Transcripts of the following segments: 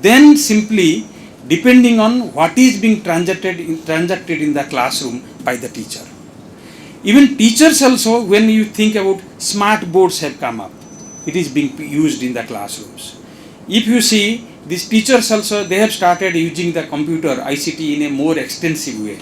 then simply depending on what is being transacted in the classroom by the teacher. Even teachers also, when you think about smart boards have come up, it is being used in the classrooms. If you see, these teachers also, they have started using the computer, ICT in a more extensive way.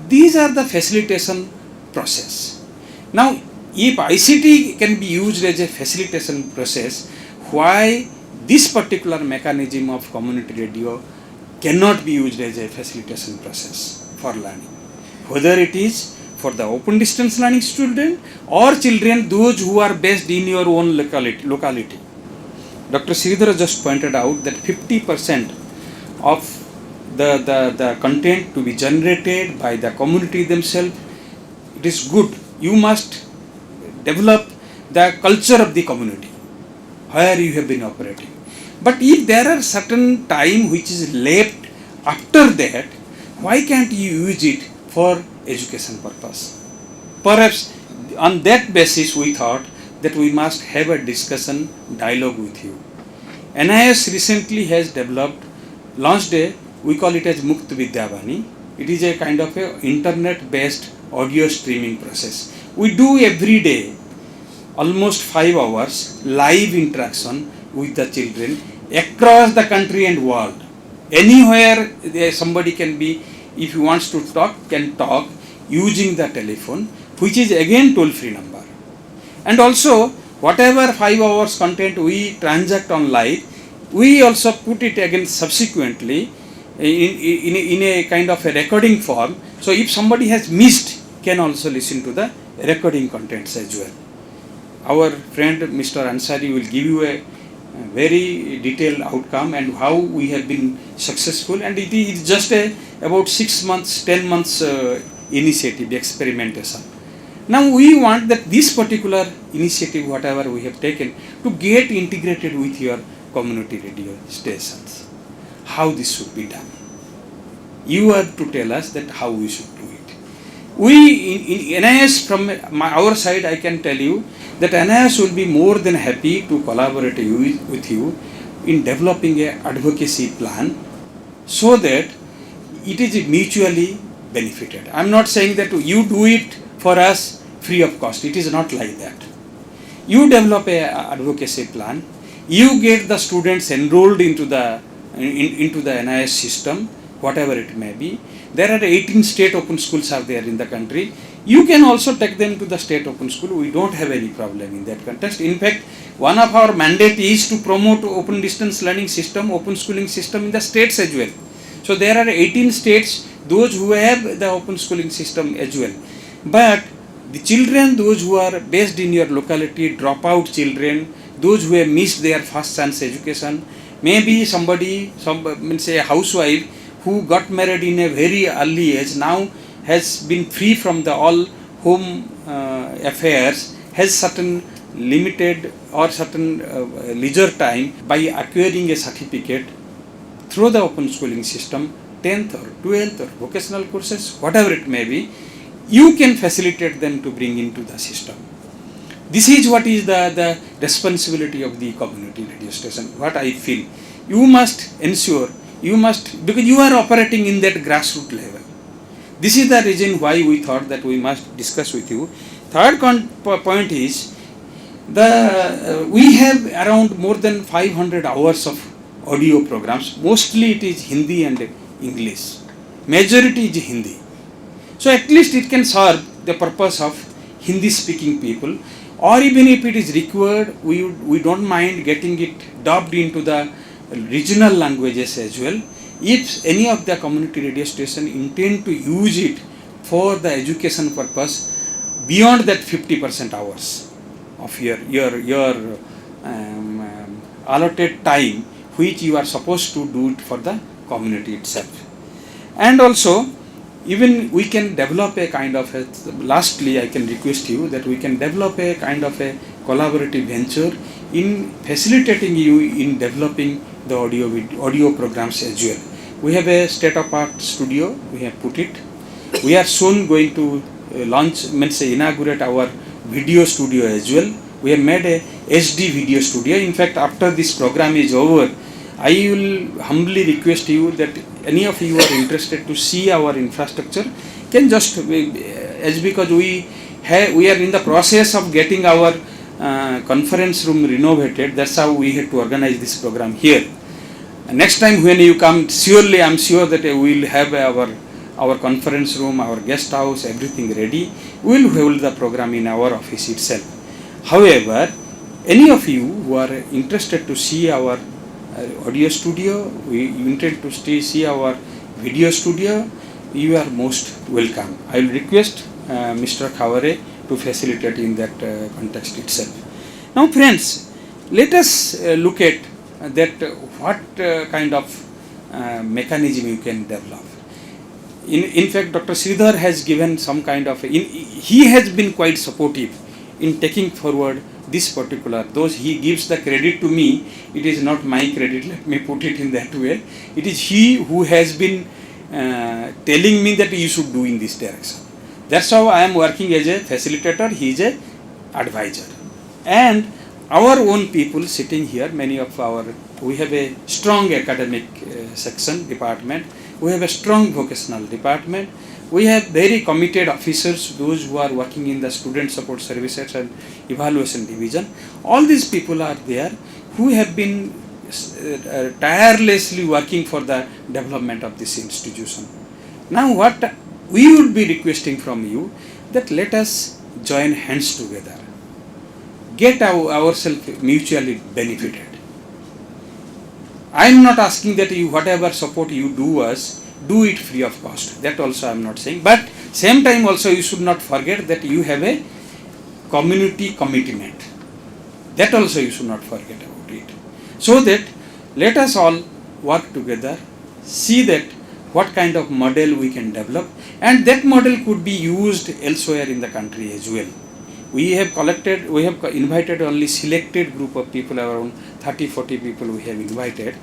These are the facilitation process. Now, if ICT can be used as a facilitation process, why this particular mechanism of community radio cannot be used as a facilitation process for learning? Whether it is for the open distance learning student or children, those who are based in your own locality. Dr. Sridhar just pointed out that 50% of the content to be generated by the community themselves, it is good. You must develop the culture of the community where you have been operating. But if there are certain time which is left after that, why can't you use it for education purpose? Perhaps on that basis we thought that we must have a discussion, dialogue with you. NIOS recently has launched we call it as Mukt Vidyavani. It is a kind of a internet based audio streaming process. We do every day almost 5 hours live interaction with the children across the country and world. Anywhere somebody can be, if he wants to talk, can talk using the telephone, which is again toll-free number. And also, whatever 5 hours content we transact on live, we also put it again subsequently in a kind of a recording form. So if somebody has missed, can also listen to the recording contents as well. Our friend Mr. Ansari will give you a very detailed outcome and how we have been successful, and it is just about 6 months, 10 months initiative, experimentation. Now we want that this particular initiative, whatever we have taken, to get integrated with your community radio stations. How this should be done? You have to tell us that how we should do it. We in NIOS, from our side, I can tell you that NIOS will be more than happy to collaborate with you in developing a advocacy plan so that it is mutually benefited. I am not saying that you do it for us free of cost. It is not like that. You develop a advocacy plan, you get the students enrolled into the NIOS system, whatever it may be. There are 18 state open schools are there in the country. You can also take them to the state open school. We don't have any problem in that context. In fact, one of our mandate is to promote open distance learning system, open schooling system in the states as well. So there are 18 states, those who have the open schooling system as well. But the children, those who are based in your locality, dropout children, those who have missed their first chance education, maybe somebody, say a housewife who got married in a very early age, now has been free from the all home affairs, has certain limited or certain leisure time by acquiring a certificate through the open schooling system, 10th or 12th or vocational courses, whatever it may be, you can facilitate them to bring into the system. This is what is the responsibility of the community radio station, what I feel. You must ensure, because you are operating in that grassroots level. This is the reason why we thought that we must discuss with you. Third point is, we have around more than 500 hours of audio programs. Mostly it is Hindi and English. Majority is Hindi. So at least it can serve the purpose of Hindi speaking people, or even if it is required, we don't mind getting it dubbed into the regional languages as well. If any of the community radio station intend to use it for the education purpose beyond that 50% hours of your allotted time, which you are supposed to do it for the community itself. And also, even we can develop a kind of lastly I can request you that we can develop a kind of a collaborative venture in facilitating you in developing the audio programs as well. We have a state-of-art studio, we have put it. We are soon going to inaugurate our video studio as well. We have made a HD video studio. In fact, after this program is over, I will humbly request you that any of you are interested to see our infrastructure can just, as because we are in the process of getting our conference room renovated. That's how we had to organize this program here. Next time when you come, surely I am sure that we will have our conference room, our guest house, everything ready. We will hold the program in our office itself. However, any of you who are interested to see our audio studio, we intend to see our video studio, you are most welcome. I will request Mr. Khaware to facilitate in that context itself. Now friends, let us look at that what kind of mechanism you can develop. In fact, Dr. Sridhar has given some kind of, he has been quite supportive in taking forward this particular, though he gives the credit to me, it is not my credit, let me put it in that way. It is he who has been telling me that you should do in this direction. That's how I am working as a facilitator, he is a advisor. And our own people sitting here, many of we have a strong academic section, department, we have a strong vocational department, we have very committed officers, those who are working in the student support services and evaluation division. All these people are there who have been tirelessly working for the development of this institution. Now what we would be requesting from you, that let us join hands together, get ourselves mutually benefited. I am not asking that you, whatever support you do us, do it free of cost. That also I am not saying. But same time also you should not forget that you have a community commitment. That also you should not forget about it. So that let us all work together, see that what kind of model we can develop, and that model could be used elsewhere in the country as well. We have invited only selected group of people, around 30-40 people we have invited.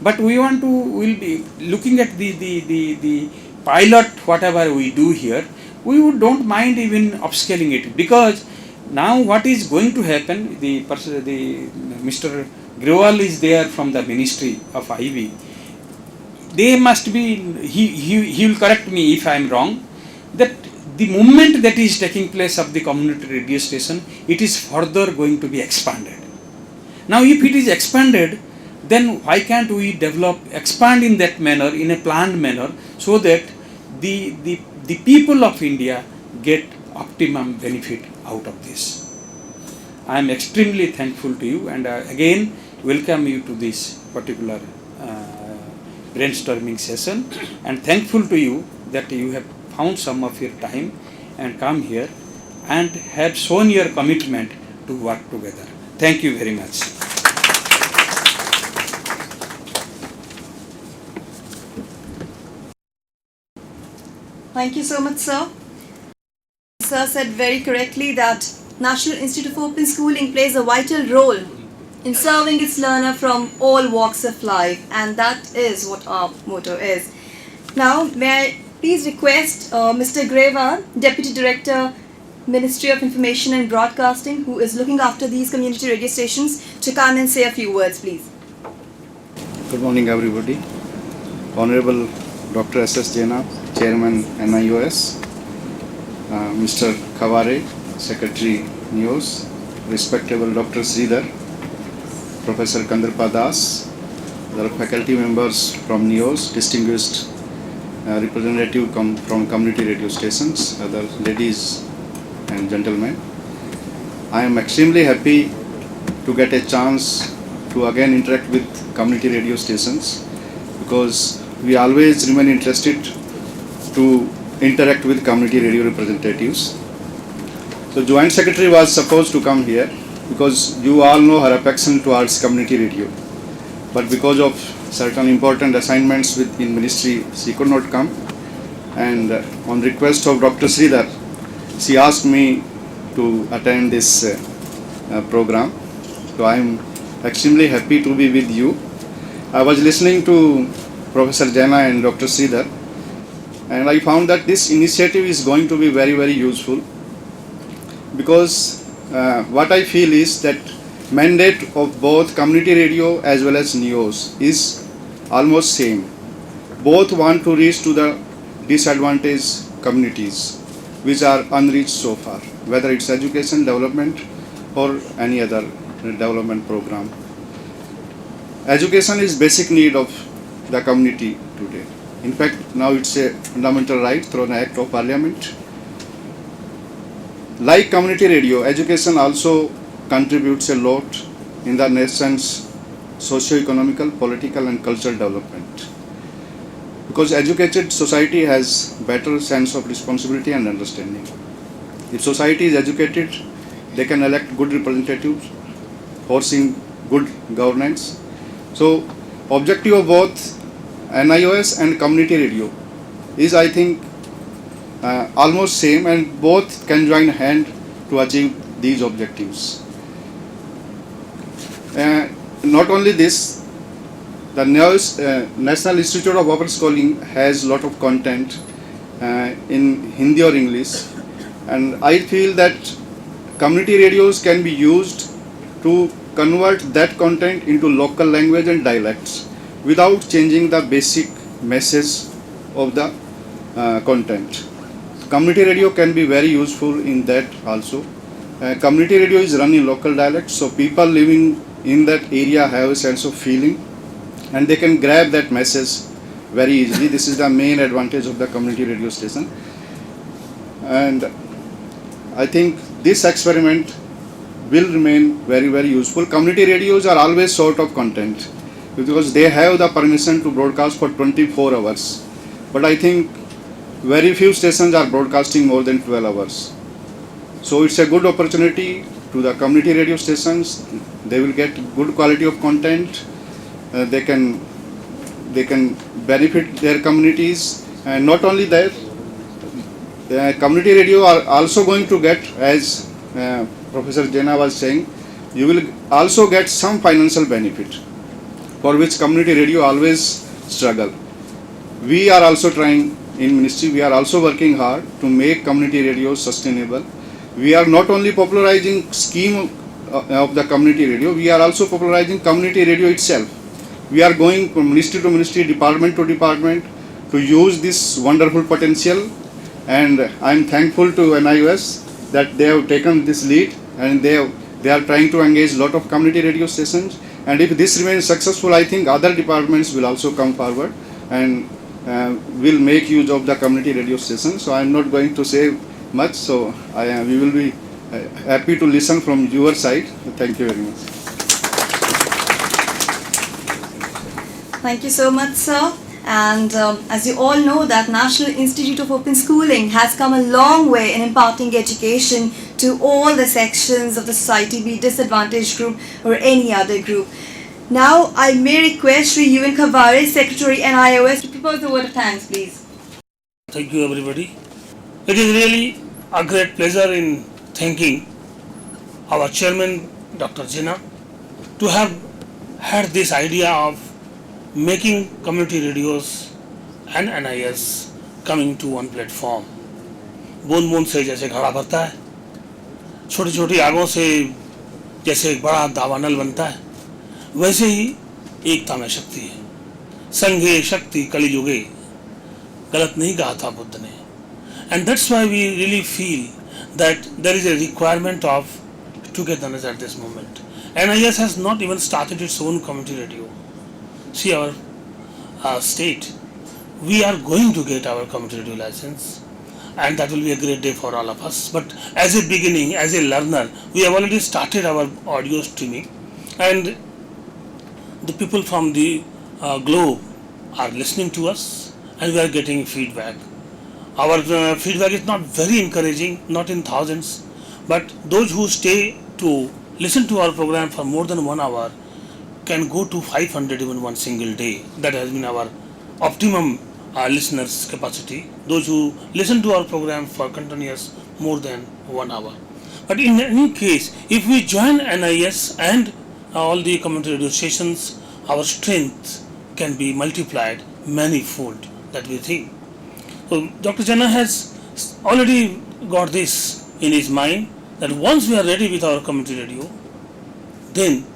But we will be looking at the pilot, whatever we do here, don't mind even upscaling it, because now what is going to happen, Mr. Grewal is there from the Ministry of IB. They must be, he will correct me if I am wrong, that the movement that is taking place of the community radio station, it is further going to be expanded. Now if it is expanded, then why can't we expand in that manner, in a planned manner, so that the people of India get optimum benefit out of this. I am extremely thankful to you, and again welcome you to this particular brainstorming session, and thankful to you that you have found some of your time and come here and have shown your commitment to work together. Thank you very much. Thank you so much, sir. Sir said very correctly that National Institute of Open Schooling plays a vital role in serving its learner from all walks of life, and that is what our motto is. Now, may I please request Mr. Greva, Deputy Director, Ministry of Information and Broadcasting, who is looking after these community radio stations, to come and say a few words, please. Good morning, everybody. Honorable Dr. S.S. Jaina, Chairman NIOS, Mr. Khaware, Secretary NIOS, respectable Dr. Sridhar, Professor Kandarpa Das, other faculty members from NIOS, distinguished representative from community radio stations, other ladies and gentlemen. I am extremely happy to get a chance to again interact with community radio stations, because we always remain interested to interact with community radio representatives. So Joint Secretary was supposed to come here, because you all know her affection towards community radio. But because of certain important assignments within ministry, she could not come. And on request of Dr. Sridhar, she asked me to attend this program. So I am extremely happy to be with you. I was listening to Professor Jaina and Dr. Sridhar, and I found that this initiative is going to be very, very useful, because what I feel is that mandate of both community radio as well as NIOS is almost same. Both want to reach to the disadvantaged communities which are unreached so far, whether it's education, development, or any other development program. Education is basic need of the community today. In fact, now it's a fundamental right through an act of parliament. Like community radio, education also contributes a lot in the nation's socio-economical, political and cultural development. Because educated society has better sense of responsibility and understanding. If society is educated, they can elect good representatives, forcing good governance. So, objective of both NIOS and community radio is, I think, almost same, and both can join hand to achieve these objectives. Not only this, the NIOS, National Institute of Open Schooling, has lot of content in Hindi or English, and I feel that community radios can be used to convert that content into local language and dialects without changing the basic message of the content. Community radio can be very useful in that also. Community radio is run in local dialects, so people living in that area have a sense of feeling and they can grab that message very easily. This is the main advantage of the community radio station. And I think this experiment will remain very, very useful. Community radios are always short of content because they have the permission to broadcast for 24 hours. But I think very few stations are broadcasting more than 12 hours. So it's a good opportunity to the community radio stations. They will get good quality of content. They can benefit their communities. And not only that, the community radio are also going to get, as Professor Jena was saying, you will also get some financial benefit, for which community radio always struggle. We are also trying in ministry, we are also working hard to make community radio sustainable. We are not only popularizing scheme of the community radio, we are also popularizing community radio itself. We are going from ministry to ministry, department to department to use this wonderful potential, and I am thankful to NIOS that they have taken this lead and they are trying to engage lot of community radio stations. And if this remains successful, I think other departments will also come forward and will make use of the community radio station. So I am not going to say much. So we will be happy to listen from your side. Thank you very much. Thank you so much, sir. And as you all know, that National Institute of Open Schooling has come a long way in imparting education to all the sections of the society, be it disadvantaged group or any other group. Now, I may request Sri UN Khavare, Secretary NIOS, to propose a word of thanks, please. Thank you, everybody. It is really a great pleasure in thanking our chairman, Dr. Jena, to have had this idea of making community radios and NIS coming to one platform. बूंद बूंद से जैसे घड़ा भरता है, छोटी छोटी आगों से जैसे एक बड़ा दावानल बनता है, वैसे ही एकता में शक्ति है. संघे शक्ति कलियुगे, गलत नहीं कहा था बुद्ध ने. And that's why we really feel that there is a requirement of togetherness at this moment. NIS has not even started its own community radio. See our state, we are going to get our community radio license, and that will be a great day for all of us. But as a beginning, as a learner, we have already started our audio streaming, and the people from the globe are listening to us, and we are getting feedback. Our feedback is not very encouraging, not in thousands, but those who stay to listen to our program for more than 1 hour can go to 500 even one single day. That has been our optimum listeners capacity. Those who listen to our program for continuous more than 1 hour. But in any case, if we join NIS and all the community radio stations, our strength can be multiplied manifold, that we think. So Dr. Jena has already got this in his mind, that once we are ready with our community radio, then